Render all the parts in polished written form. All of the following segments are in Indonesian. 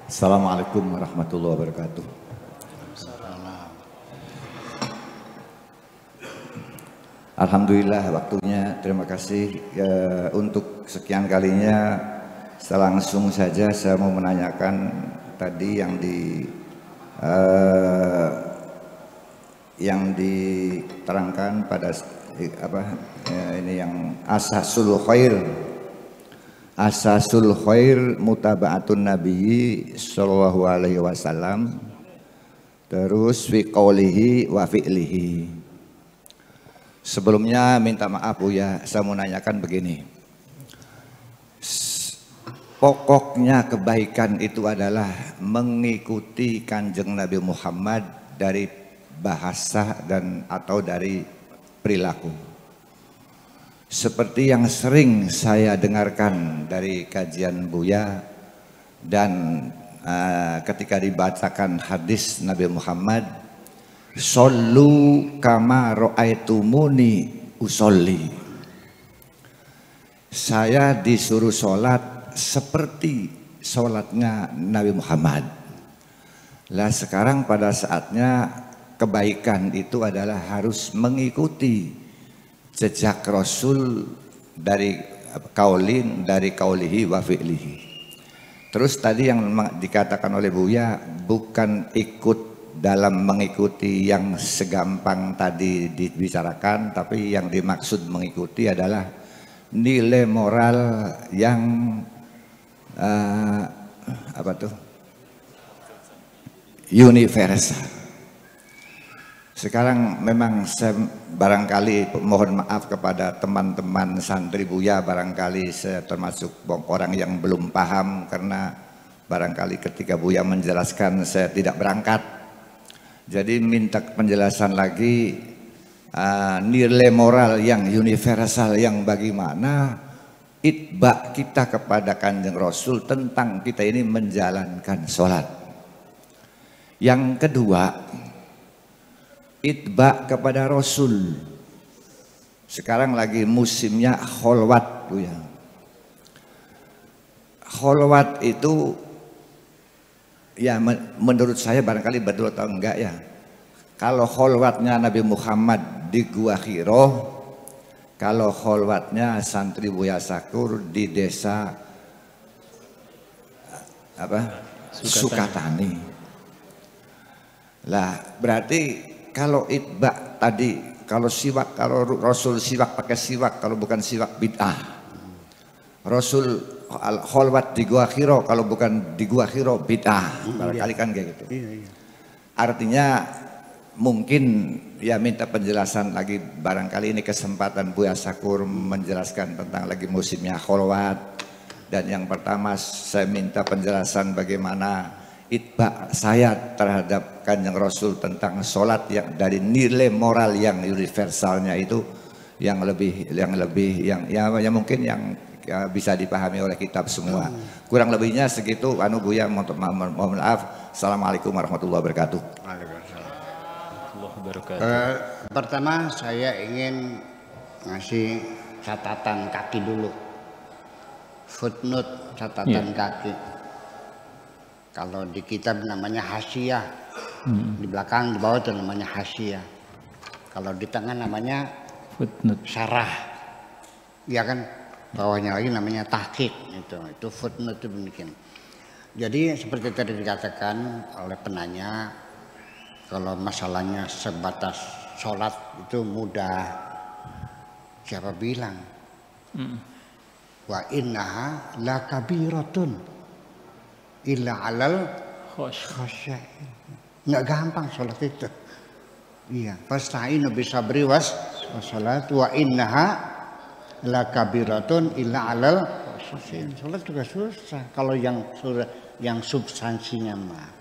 Assalamualaikum warahmatullahi wabarakatuh. Alhamdulillah waktunya, terima kasih untuk sekian kalinya. Langsung saja saya mau menanyakan tadi yang diterangkan pada ini yang asasul khair mutaba'atun nabiyyi sallallahu alaihi wasallam, terus fi qaulihi wa fi'lihi. Sebelumnya minta maaf Buya, saya mau nanyakan begini. Pokoknya kebaikan itu adalah mengikuti Kanjeng Nabi Muhammad dari bahasa dan atau dari perilaku. Seperti yang sering saya dengarkan dari kajian Buya dan ketika dibacakan hadis Nabi Muhammad, "Shollu kama ra'aitumuni usolli." Saya disuruh sholat seperti sholatnya Nabi Muhammad. Lah sekarang pada saatnya kebaikan itu adalah harus mengikuti jejak Rasul dari kaulihi wa fi'lihi. Terus tadi yang dikatakan oleh Buya bukan ikut dalam mengikuti yang segampang tadi dibicarakan, tapi yang dimaksud mengikuti adalah nilai moral yang universal. Sekarang memang saya barangkali mohon maaf kepada teman-teman santri Buya, barangkali saya termasuk orang yang belum paham karena barangkali ketika Buya menjelaskan saya tidak berangkat. Jadi minta penjelasan lagi nilai moral yang universal yang bagaimana itba kita kepada Kanjeng Rasul tentang kita ini menjalankan sholat. Yang kedua, itba kepada Rasul. Sekarang lagi musimnya kholwat Bu ya. Kholwat itu ya menurut saya barangkali betul atau enggak ya. Kalau kholwatnya Nabi Muhammad di Gua Hiro, kalau kholwatnya santri Buya Sakur di desa Sukatani. Lah berarti kalau itba tadi, kalau siwak, kalau Rasul siwak pakai siwak, kalau bukan siwak bid'ah. Rasul kholwat di Gua Hiro, kalau bukan di Gua Hiro bid'ah. Barangkali kan kayak gitu. Artinya mungkin ya minta penjelasan lagi, barangkali ini kesempatan Buya Sakur menjelaskan tentang lagi musimnya kholwat. Dan yang pertama saya minta penjelasan bagaimana itba saya terhadap Kanjeng Rasul tentang sholat yang dari nilai moral yang universalnya itu yang mungkin yang bisa dipahami oleh kita semua. Kurang lebihnya segitu. Buya mohon maaf. Assalamualaikum warahmatullahi wabarakatuh. Pertama saya ingin ngasih catatan kaki dulu, footnote catatan kaki. Kalau di kitab namanya hasyiah, di belakang di bawah itu namanya hasyiah. Kalau di tengah namanya footnote, syarah, ya kan. Bawahnya lagi namanya tahqiq, itu footnote itu demikian. Jadi seperti tadi dikatakan oleh penanya, kalau masalahnya sebatas sholat itu mudah. Siapa bilang? Wa innaha la kabiratun illa alal khosyain. Nggak gampang sholat itu. Iya. Fasta'inu bisabri was sholat wa innaha la kabiratun illa alal khosyain. Sholat juga susah. Kalau yang substansinya mah.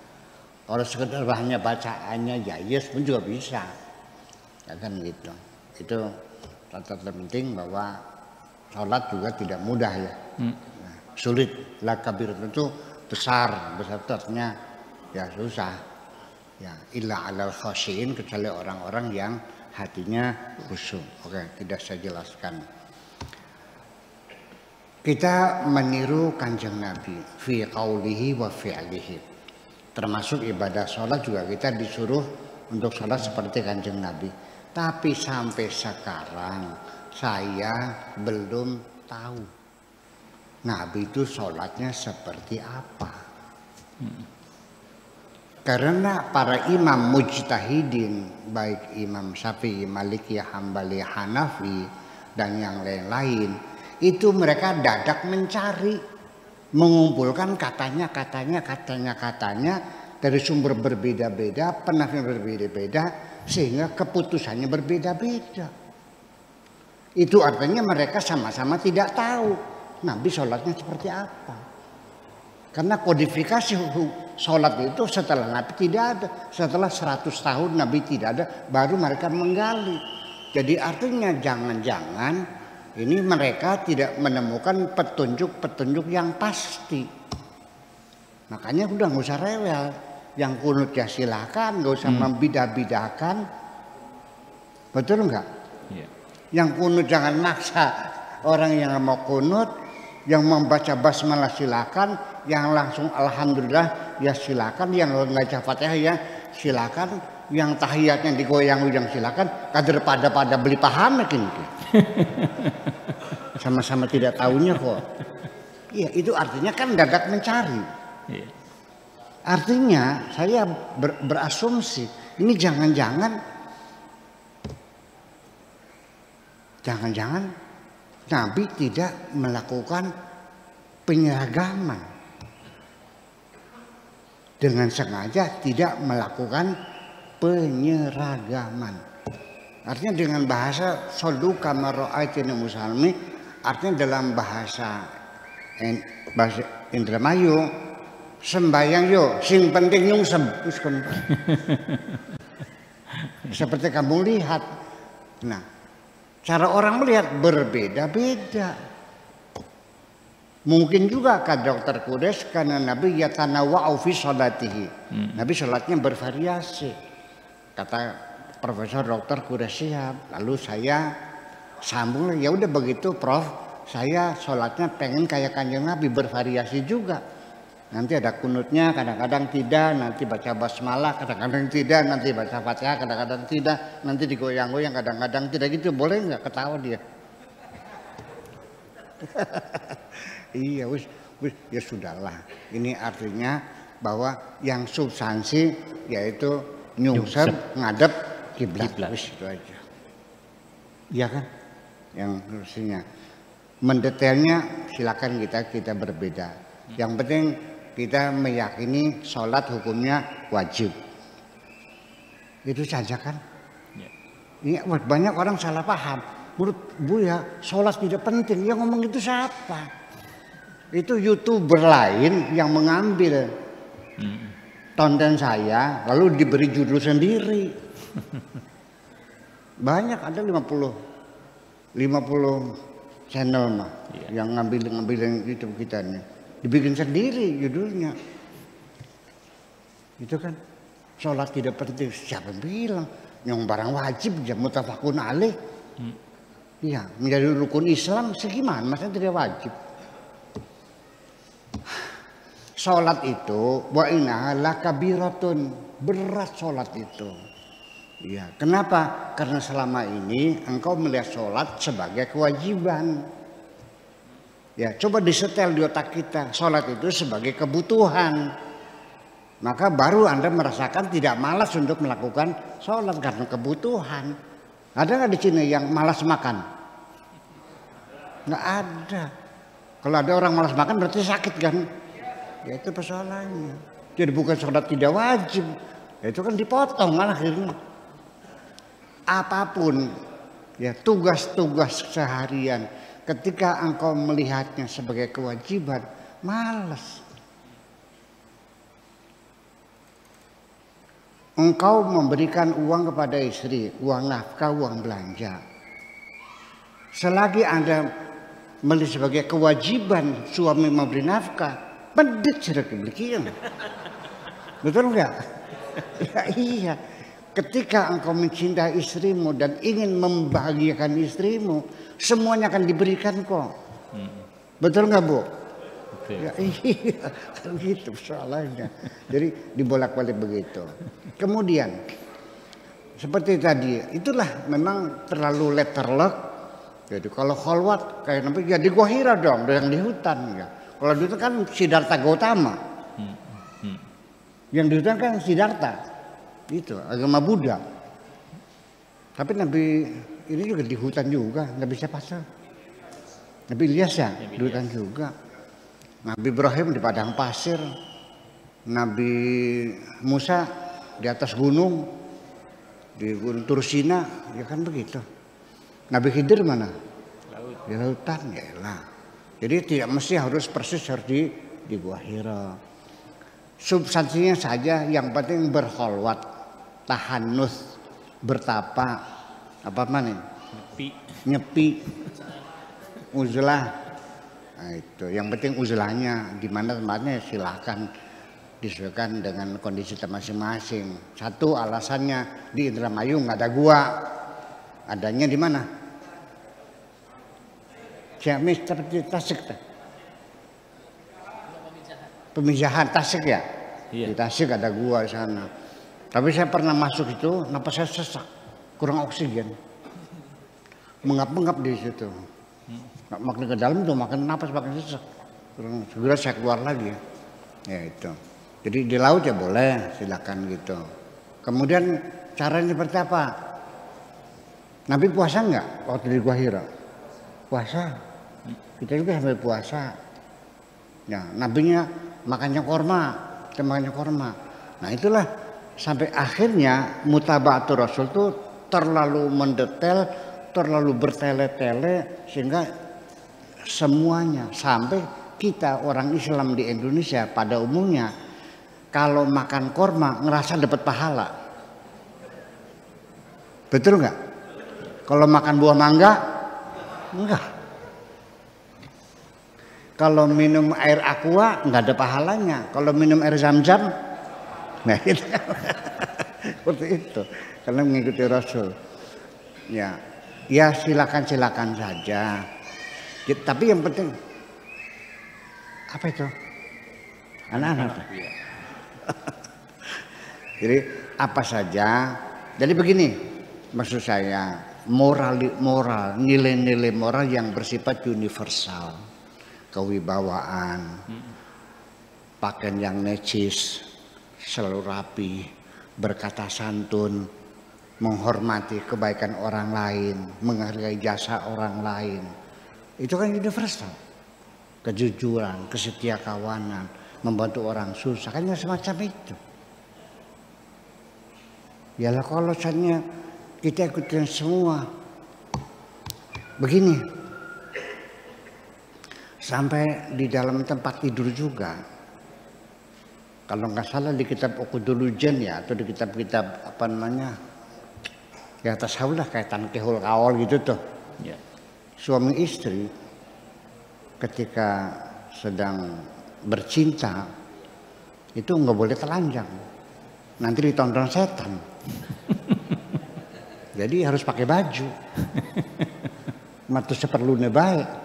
Kalau sekedar hanya bacaannya ya yes pun juga bisa. Ya kan gitu. Itu catatan penting bahwa sholat juga tidak mudah ya. Sulit. La kabiratun itu besar itu artinya ya susah ya, illa alal khasyin, kecuali orang-orang yang hatinya khusyuk. Oke, tidak saya jelaskan. Kita meniru Kanjeng Nabi fi qaulihi wa fi'lihi. Termasuk ibadah sholat juga kita disuruh untuk sholat seperti Kanjeng Nabi. Tapi sampai sekarang saya belum tahu Nabi itu sholatnya seperti apa. Karena para imam mujtahidin, baik Imam Syafi'i, Maliki, Hambali, Hanafi, dan yang lain-lain, itu mereka dadak mencari, mengumpulkan katanya dari sumber berbeda-beda, penafsiran berbeda-beda, sehingga keputusannya berbeda-beda. Itu artinya mereka sama-sama tidak tahu Nabi sholatnya seperti apa. Karena kodifikasi sholat itu setelah Nabi tidak ada, setelah 100 tahun Nabi tidak ada, baru mereka menggali. Jadi artinya jangan-jangan ini mereka tidak menemukan petunjuk-petunjuk yang pasti. Makanya udah nggak usah rewel. Yang kunut ya silakan, nggak usah membidah-bidahkan. Betul nggak? Yeah. Yang kunut jangan maksa orang yang mau kunut. Yang membaca basmalah silakan, yang langsung alhamdulillah ya silakan, yang membaca Fatihah ya silakan, yang tahiyatnya digoyang-goyang silakan, kader pada beli paham mungkin. Sama-sama tidak tahunya kok. Iya, itu artinya kan dadak mencari. Artinya saya berasumsi ini jangan-jangan Nabi tidak melakukan penyeragaman, dengan sengaja tidak melakukan penyeragaman. Artinya dengan bahasa sallu kama ra'aituni usalli, artinya dalam bahasa Indramayu, sembayang yo sing penting nyungsem. Seperti kamu lihat. Nah, cara orang melihat berbeda-beda. Mungkin juga kata Dr. Quraisy karena Nabi yatanawwa'u fi sholatihi. Nabi sholatnya bervariasi. Kata Profesor Dr. Quraisy, lalu saya sambung, ya udah begitu Prof, saya sholatnya pengen kayak Kanjeng Nabi, bervariasi juga. Nanti ada kunutnya, kadang-kadang tidak, nanti baca basmalah, kadang-kadang tidak, nanti baca Fatihah, kadang-kadang tidak, nanti digoyang-goyang, kadang-kadang tidak, gitu. Boleh nggak? Ketawa dia. Iya, wis, ya sudahlah. Ini artinya bahwa yang substansi yaitu nyungsep, ngadep, kiblat, wis itu aja. Iya kan? Yang harusnya mendetailnya silakan kita berbeda. Yang penting kita meyakini sholat hukumnya wajib. Itu saja kan? Ini banyak orang salah paham. Menurut Buya sholat tidak penting. Yang ngomong itu siapa? Itu YouTuber lain yang mengambil konten saya lalu diberi judul sendiri. Banyak, ada 50 channel mah yang ngambil itu kita nih. Dibikin sendiri judulnya. Itu kan sholat tidak penting. Siapa yang bilang? Yang barang wajib ya mutafakun alaih. Iya, menjadi rukun Islam segimana? Maksudnya tidak wajib. Sholat itu wa innaha lakabiratun, berat sholat itu. Iya, kenapa? Karena selama ini engkau melihat sholat sebagai kewajiban. Ya, coba disetel di otak kita, sholat itu sebagai kebutuhan. Maka baru Anda merasakan tidak malas untuk melakukan sholat karena kebutuhan. Ada nggak di sini yang malas makan? Nggak ada. Kalau ada orang malas makan berarti sakit kan? Ya itu persoalannya. Jadi bukan sholat tidak wajib. Ya itu kan dipotong kan akhirnya. Apapun ya tugas-tugas seharian, ketika engkau melihatnya sebagai kewajiban, malas. Engkau memberikan uang kepada istri, uang nafkah, uang belanja. Selagi Anda melihat sebagai kewajiban suami memberi nafkah, pedit sudah demikian. Betul enggak? Ya, iya. Ketika engkau mencintai istrimu dan ingin membahagiakan istrimu, semuanya akan diberikan kok. Betul nggak Bu? Betul. Ya, iya, kan gitu soalnya. Jadi dibolak-balik begitu. Kemudian seperti tadi, itulah memang terlalu letterlock. Jadi kalau kholwat kayak nanti ya di Gua Hira dong, yang di hutan ya. Kalau di hutan kan Siddhartha Gautama. Yang di hutan kan Siddhartha. Itu agama Buddha. Tapi Nabi ini juga di hutan juga, nggak bisa pasal. Nabi Ilyas ya di hutan juga. Nabi Ibrahim di padang pasir. Nabi Musa di atas gunung, di Gunung Tursina, ya kan begitu. Nabi Khidir mana? Laut. Di lautan, ya lah. Jadi tidak mesti harus persis harus di Gua Hira. Substansinya saja, yang penting berkholwat, tahanus, bertapa, apa mana? Nyepi, uzlah. Nah, itu yang penting uzlahnya di mana tempatnya silahkan disesuaikan dengan kondisi masing-masing. Satu alasannya di Indramayu nggak ada gua, adanya di mana? Ciamis seperti Tasik. Pemijahan Tasik ya? Iya. Di Tasik ada gua di sana. Tapi saya pernah masuk itu, napas saya sesak, kurang oksigen, mengap-mengap di situ. Makin ke dalam tuh makin napas makin sesak. Segera saya keluar lagi. Ya itu. Jadi di laut ya boleh, silakan gitu. Kemudian caranya seperti apa? Nabi puasa enggak waktu di Gua Hira? Puasa. Kita juga sampai puasa. Ya, nabinya makannya korma, kita makannya korma. Nah itulah sampai akhirnya mutaba'atur Rasul itu terlalu mendetail, terlalu bertele-tele sehingga semuanya sampai kita orang Islam di Indonesia pada umumnya kalau makan korma ngerasa dapat pahala. Betul nggak? Kalau makan buah mangga enggak. Kalau minum air aqua nggak ada pahalanya. Kalau minum air zam-zam, nah itu seperti itu. Karena mengikuti Rasul. Ya, ya silakan saja. Ya, tapi yang penting apa itu? Anak-anak. Jadi apa saja. Jadi begini, maksud saya moral, nilai-nilai moral yang bersifat universal. Kewibawaan, pakaian yang necis, selalu rapi, berkata santun, menghormati kebaikan orang lain, menghargai jasa orang lain. Itu kan universal. Kejujuran, kesetiakawanan, membantu orang susah, kan semacam itu. Ya lah kalau misalnya kita ikutin semua begini. Sampai di dalam tempat tidur juga. Kalau nggak salah di kitab Uqudul Jan ya, atau di kitab-kitab apa namanya, ya tasawuf lah kayak Tankihul Qaul gitu tuh. Ya. Suami istri ketika sedang bercinta itu nggak boleh telanjang, nanti ditonton setan. Jadi harus pakai baju. Matu seperlunya baik.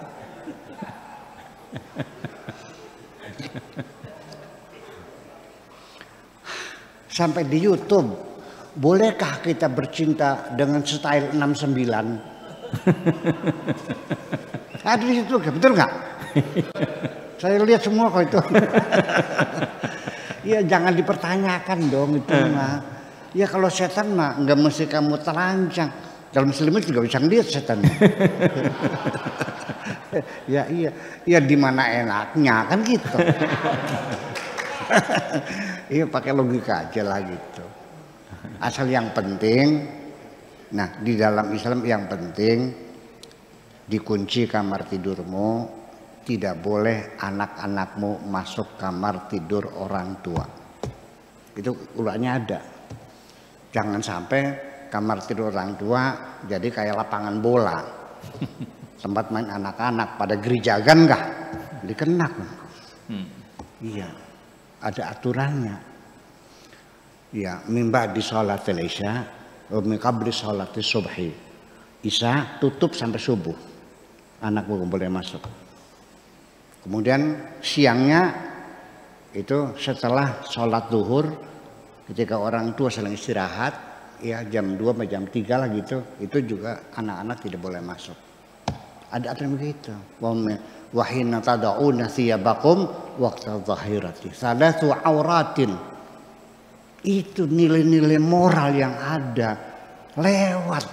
Sampai di YouTube, bolehkah kita bercinta dengan style 69? Ada di situ, betul nggak? Saya lihat semua kok itu. Ya jangan dipertanyakan dong itu mah. Ya kalau setan mah nggak mesti kamu telanjang. Dalam selimut juga bisa ngeliat setan. Ya iya, ya di mana enaknya kan gitu. Iya pakai logika aja lah gitu. Asal yang penting, nah di dalam Islam yang penting dikunci kamar tidurmu, tidak boleh anak-anakmu masuk kamar tidur orang tua. Itu ulangnya ada. Jangan sampai kamar tidur orang tua jadi kayak lapangan bola. Tempat main anak-anak pada gerijagan enggak? Dikenak. Iya. Ada aturannya. Ya, mimba di sholatil isya, min qabli sholatis subhi. Isya tutup sampai subuh. Anak belum boleh masuk. Kemudian siangnya itu setelah sholat zuhur, ketika orang tua sedang istirahat, ya jam 2 sampai jam 3 lah gitu, itu juga anak-anak tidak boleh masuk. Ada aturan begitu. Wa hina tad'una thiyabakum waqta dhahirati. Salatu auratin. Itu nilai-nilai moral yang ada lewat.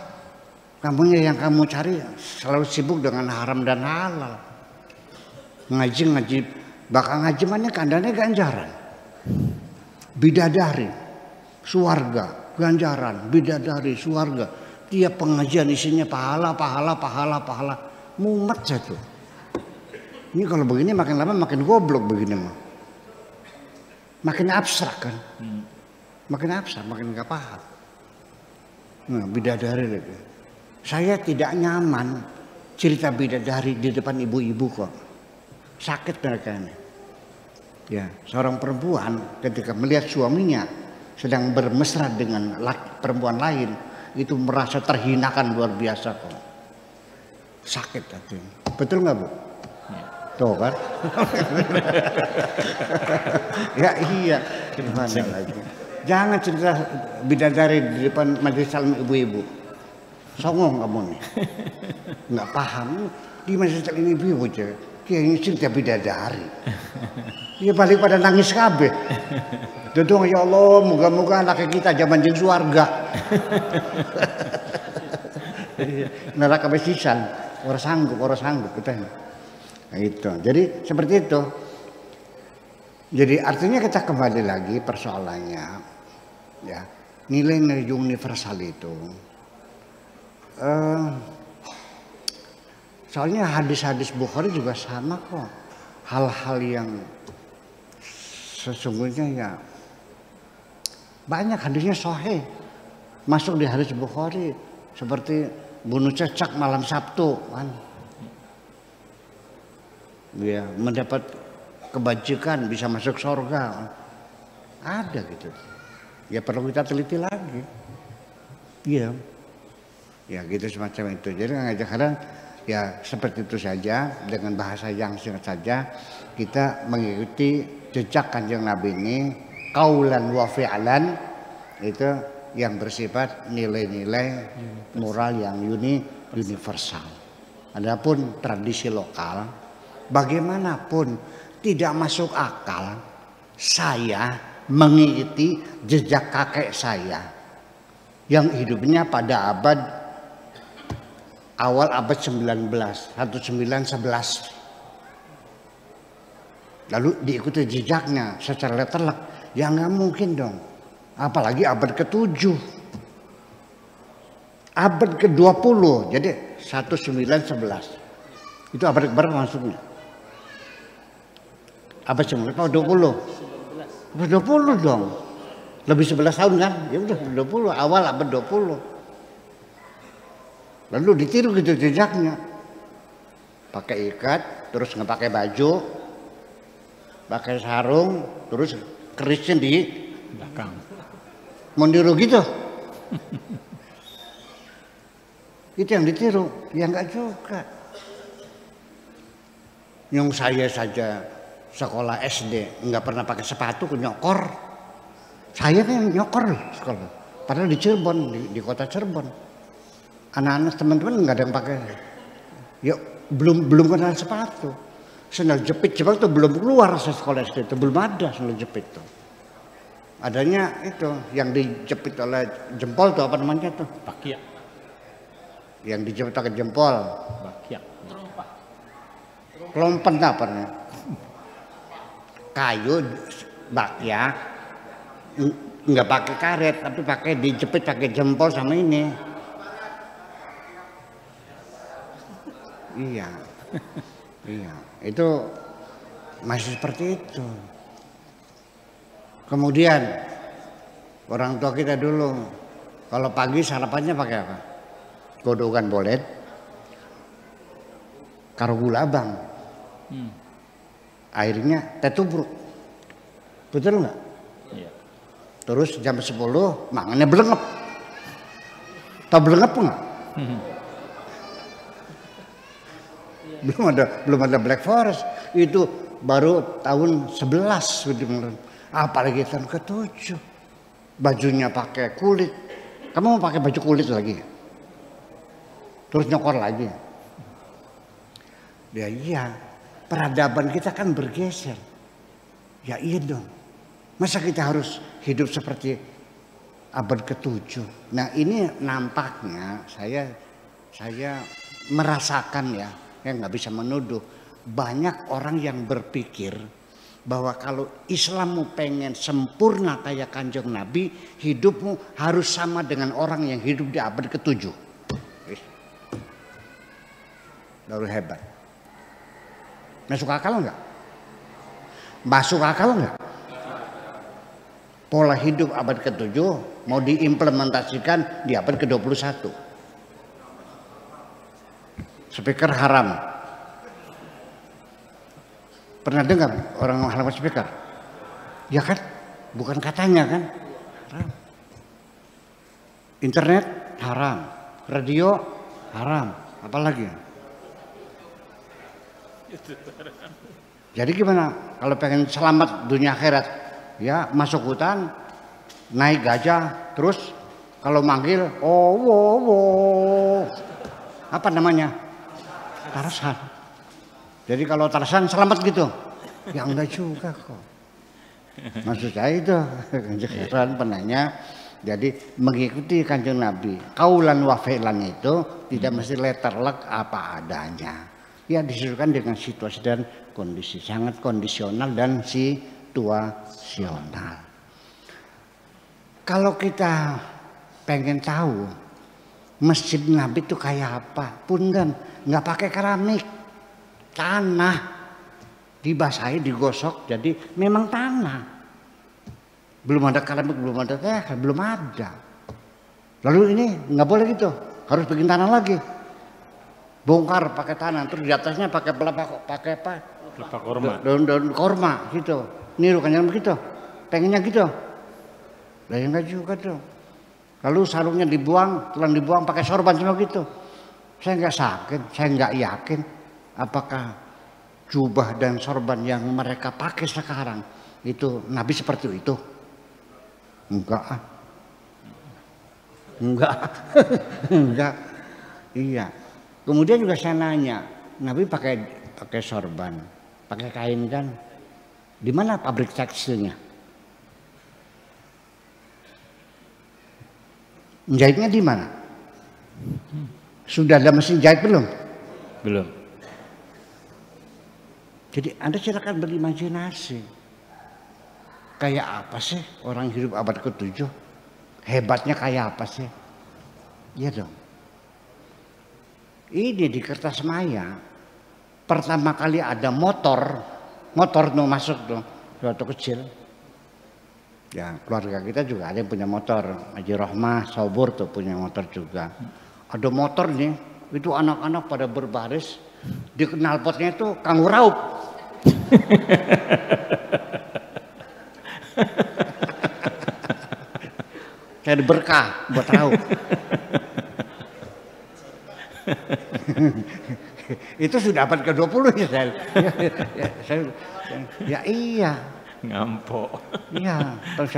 Kamunya yang kamu cari selalu sibuk dengan haram dan halal. Ngaji, bakal ngaji mana kandangnya ganjaran. Bidadari, suarga, ganjaran, bidadari, suarga. Tiap pengajian isinya pahala. Mumet satu. Ini kalau begini makin lama makin goblok begini mah. Makin abstrak kan. Makin abstrak, makin gak paham. Nah, bidadari lagi. Saya tidak nyaman cerita bidadari di depan ibu-ibu kok. Sakit mereka ini. Ya, seorang perempuan ketika melihat suaminya sedang bermesra dengan perempuan lain, itu merasa terhinakan luar biasa kok. Sakit hati. Betul nggak Bu? Ya. Tuh kan? Ya iya. Gimana lagi? Jangan cerita bidadari di depan majelis salim ibu-ibu. Songong kamu nih. Nggak paham. Di majelis salim ibu-ibu aja. Kayaknya cerita bidadari. Dia balik pada nangis kabeh. Dudung ya Allah, moga-moga anak kita zaman jeung surga. Neraka besisan, orang sanggup kita. Nah, itu. Jadi seperti itu. Jadi artinya kita kembali lagi persoalannya, ya nilai-nilai universal itu. Soalnya hadis-hadis Bukhari juga sama kok. Hal-hal yang sesungguhnya ya banyak hadisnya sahih masuk di hadis Bukhari, seperti bunuh cecak malam Sabtu kan. Ya, mendapat kebajikan bisa masuk surga. Ada gitu. Ya perlu kita teliti lagi. Iya. Ya gitu semacam itu. Jadi ngajak kadang ya seperti itu saja, dengan bahasa yang singkat saja kita mengikuti jejak Kanjeng Nabi ini, qaulan wa fi'lan, itu yang bersifat nilai-nilai moral yang universal. Adapun tradisi lokal, bagaimanapun tidak masuk akal saya mengikuti jejak kakek saya yang hidupnya pada awal abad 19, 1911. Lalu diikuti jejaknya secara letterlek. Ya nggak mungkin dong. Apalagi abad ke-7. Abad ke-20. Jadi 1911. Itu abad berapa maksudnya? Abad 19 atau 20? Abad 20 dong. Lebih 11 tahun kan? Ya udah 20, awal abad 20. Lalu ditiru gitu jejaknya. Pakai ikat, terus nggak pakai baju, pakai sarung, terus kerisnya di belakang. Mau niru gitu? Itu yang ditiru, ya nggak juga. Yang saya saja sekolah SD nggak pernah pakai sepatu, nyokor. Saya kan nyokor sekolah. Padahal di Cirebon, di kota Cirebon. Anak-anak teman-teman nggak ada yang pakai, ya belum kenal sepatu. Sandal jepit Jepang itu belum keluar sekolah SD itu, belum ada sandal jepit itu. Adanya itu yang dijepit oleh jempol tuh apa namanya tuh? Bakyak. Yang dijepit pakai jempol. Bakyak. Kelompen apa namanya? Kayu bakyak, nggak pakai karet tapi pakai dijepit pakai jempol sama ini. Iya, iya, itu masih seperti itu. Kemudian orang tua kita dulu, kalau pagi sarapannya pakai apa? Godongan bolet, karo gula abang, airnya teh tubruk, betul nggak? Iya. Terus jam 10 mangannya belengep, tau belengep nggak? Belum ada Black Forest. itu baru tahun 11 apalagi tahun ke-7 bajunya pakai kulit. Kamu mau pakai baju kulit lagi terus nyokor lagi ya? Iya, peradaban kita kan bergeser ya. Iya dong, masa kita harus hidup seperti abad ke-7? Nah ini nampaknya saya merasakan ya nggak bisa menuduh, banyak orang yang berpikir bahwa kalau Islammu pengen sempurna kayak Kanjeng Nabi, hidupmu harus sama dengan orang yang hidup di abad ke-7. Baru hebat. Masuk akal enggak? Masuk akal enggak? Pola hidup abad ke-7 mau diimplementasikan di abad ke-21. Speaker haram. Pernah dengar orang haram speaker? Ya kan? Bukan katanya kan? Haram. Internet haram. Radio haram. Apalagi? Jadi gimana? Kalau pengen selamat dunia akhirat, ya masuk hutan, naik gajah, terus kalau manggil, apa namanya? Tarzan. Jadi kalau Tarzan selamat gitu, ya enggak juga kok. Maksud saya itu, Kanjeng penanya, jadi mengikuti Kanjeng Nabi. Kaulan wa fi'lan itu tidak mesti letterlek apa adanya. Ya disesuaikan dengan situasi dan kondisi, sangat kondisional dan situasional. Kalau kita pengen tahu Masjid Nabi itu kayak apa, punten nggak pakai keramik, tanah dibasahi, digosok, jadi memang tanah. Belum ada keramik, belum ada belum ada. Lalu ini nggak boleh gitu, harus bikin tanah lagi. Bongkar pakai tanah, terus di atasnya pakai pakai apa? Kelapa korma. Daun korma gitu. Niru kan yang begitu. Pengennya gitu. Lah yang enggak juga tuh. Lalu sarungnya dibuang, telan dibuang pakai sorban semua gitu. Saya enggak sakit, saya enggak yakin apakah jubah dan sorban yang mereka pakai sekarang itu Nabi seperti itu. Enggak. Enggak. Enggak. Iya. Kemudian juga saya nanya, Nabi pakai sorban, pakai kain kan? Di mana pabrik tekstilnya? Jahitnya di mana? Sudah ada mesin jahit belum? Belum. Jadi Anda silakan berimajinasi. Kayak apa sih orang hidup abad ke-7? Hebatnya kayak apa sih? Iya dong. Ini di Kertasmaya pertama kali ada motor tuh masuk tuh waktu kecil. Ya keluarga kita juga ada yang punya motor, Haji Rohmah, Sobur tuh punya motor juga. Ada motor nih, itu anak-anak pada berbaris, di knalpotnya itu kanggo raup. Kayak berkah buat raup. Itu sudah abad ke-20 ya saya. Ya iya. Ngampok. Iya, tahun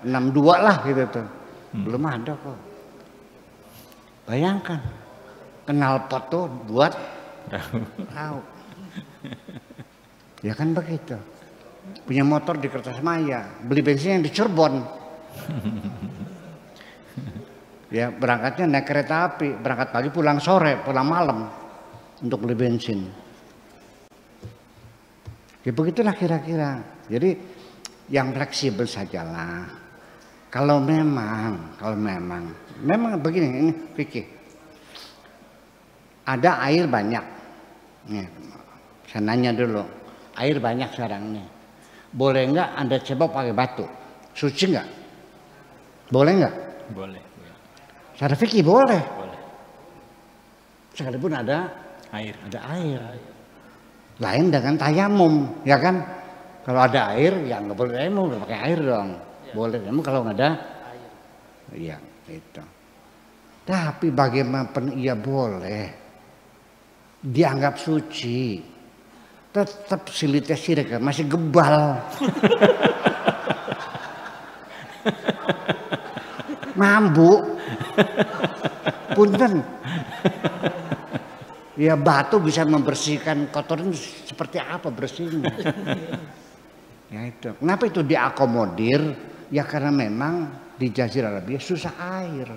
1962 lah gitu tuh. Belum ada kok. Bayangkan. Knalpot tuh buat raup. Ya kan begitu. Punya motor di Kertasmaya, beli bensin yang di Cirebon. Ya berangkatnya naik kereta api, berangkat pagi pulang sore, pulang malam untuk beli bensin. Ya begitulah kira-kira. Jadi yang fleksibel sajalah. Kalau memang begini, ini fikih. Ada air banyak. Nih, saya nanya dulu, air banyak sekarang nih. Boleh nggak Anda coba pakai batu? Suci nggak? Boleh nggak? Boleh. Secara fikih boleh. Boleh. Sekalipun ada Air. Lain dengan tayamum, ya kan? Kalau ada air, ya nggak boleh tayamum, udah pakai air dong. Ya. Boleh tayamum kalau nggak ada air. Iya, itu. Tapi bagaimanapun ia boleh dianggap suci. Tetap silitnya sirik, masih gebal. Mambu. Punten. Ya batu bisa membersihkan kotoran seperti apa bersihnya. Ya itu. Kenapa itu diakomodir? Ya karena memang di Jazirah Arabia susah air.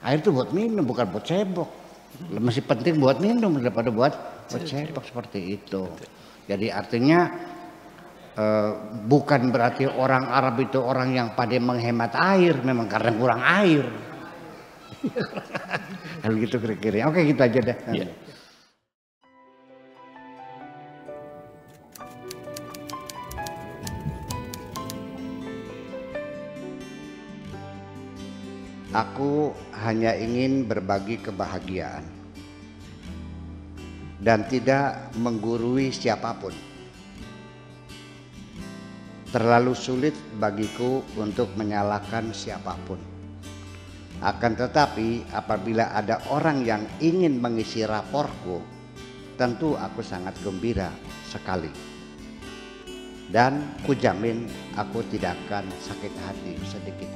Air itu buat minum bukan buat cebok. Masih penting buat minum daripada buat cebok seperti itu. Jadi artinya bukan berarti orang Arab itu orang yang pandai menghemat air, memang karena kurang air. Kalau gitu kira-kira. Oke, gitu aja deh. Ya. Aku hanya ingin berbagi kebahagiaan dan tidak menggurui siapapun. Terlalu sulit bagiku untuk menyalahkan siapapun. Akan tetapi apabila ada orang yang ingin mengisi raporku, tentu aku sangat gembira sekali. Dan kujamin aku tidak akan sakit hati sedikit.